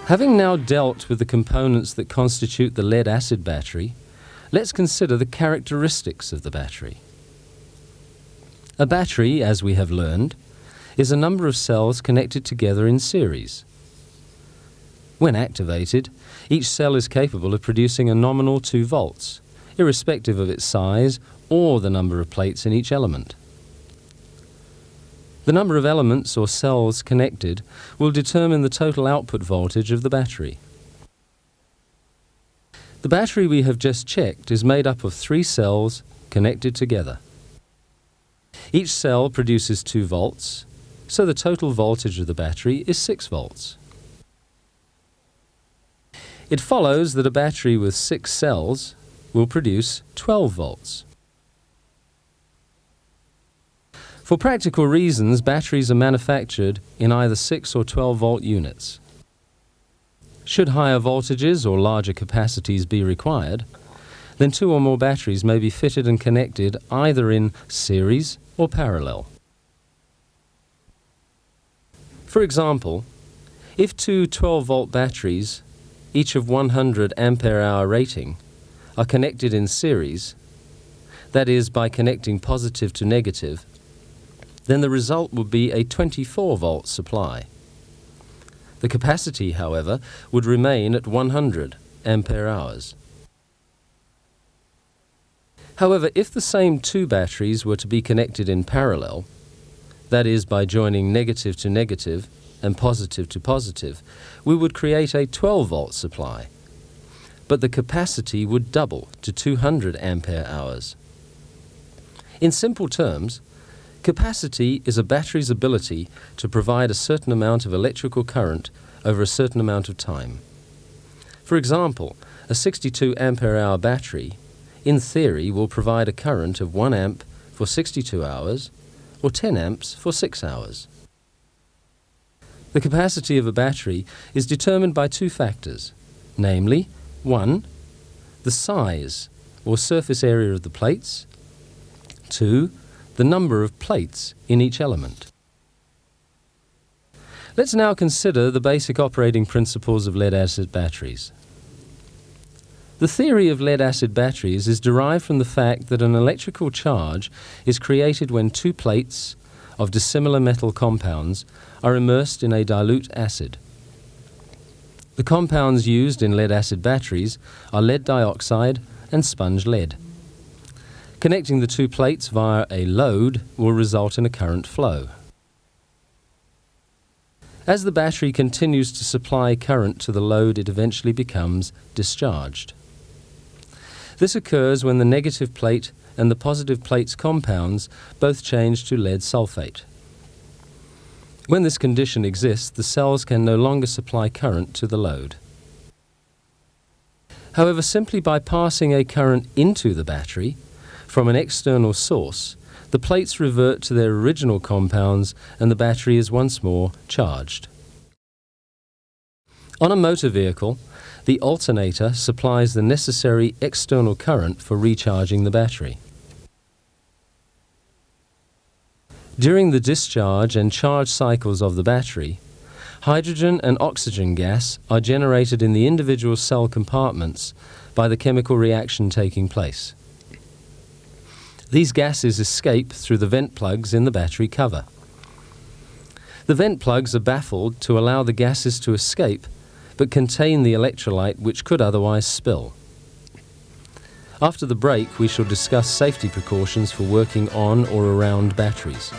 Having now dealt with the components that constitute the lead-acid battery, let's consider the characteristics of the battery. A battery, as we have learned, is a number of cells connected together in series. When activated, each cell is capable of producing a nominal 2 volts, irrespective of its size or the number of plates in each element. The number of elements or cells connected will determine the total output voltage of the battery. The battery we have just checked is made up of 3 cells connected together. Each cell produces 2 volts, so the total voltage of the battery is 6 volts. It follows that a battery with 6 cells will produce 12 volts. For practical reasons, batteries are manufactured in either 6 or 12 volt units. Should higher voltages or larger capacities be required, then 2 or more batteries may be fitted and connected either in series or parallel. For example, if 2 12-volt batteries, each of 100 ampere-hour rating, are connected in series, that is, by connecting positive to negative, then the result would be a 24-volt supply. The capacity, however, would remain at 100 ampere-hours. However, if the same 2 batteries were to be connected in parallel, that is, by joining negative to negative and positive to positive, we would create a 12-volt supply, but the capacity would double to 200 ampere-hours. In simple terms, capacity is a battery's ability to provide a certain amount of electrical current over a certain amount of time. For example, a 62 ampere-hour battery, in theory, will provide a current of 1 amp for 62 hours or 10 amps for 6 hours. The capacity of a battery is determined by 2 factors, namely, 1, the size or surface area of the plates, 2, the number of plates in each element. Let's now consider the basic operating principles of lead-acid batteries. The theory of lead-acid batteries is derived from the fact that an electrical charge is created when 2 plates of dissimilar metal compounds are immersed in a dilute acid. The compounds used in lead-acid batteries are lead dioxide and sponge lead. Connecting the 2 plates via a load will result in a current flow. As the battery continues to supply current to the load, it eventually becomes discharged. This occurs when the negative plate and the positive plate's compounds both change to lead sulfate. When this condition exists, the cells can no longer supply current to the load. However, simply by passing a current into the battery from an external source, the plates revert to their original compounds and the battery is once more charged. On a motor vehicle, the alternator supplies the necessary external current for recharging the battery. During the discharge and charge cycles of the battery, hydrogen and oxygen gas are generated in the individual cell compartments by the chemical reaction taking place. These gases escape through the vent plugs in the battery cover. The vent plugs are baffled to allow the gases to escape but contain the electrolyte which could otherwise spill. After the break, we shall discuss safety precautions for working on or around batteries.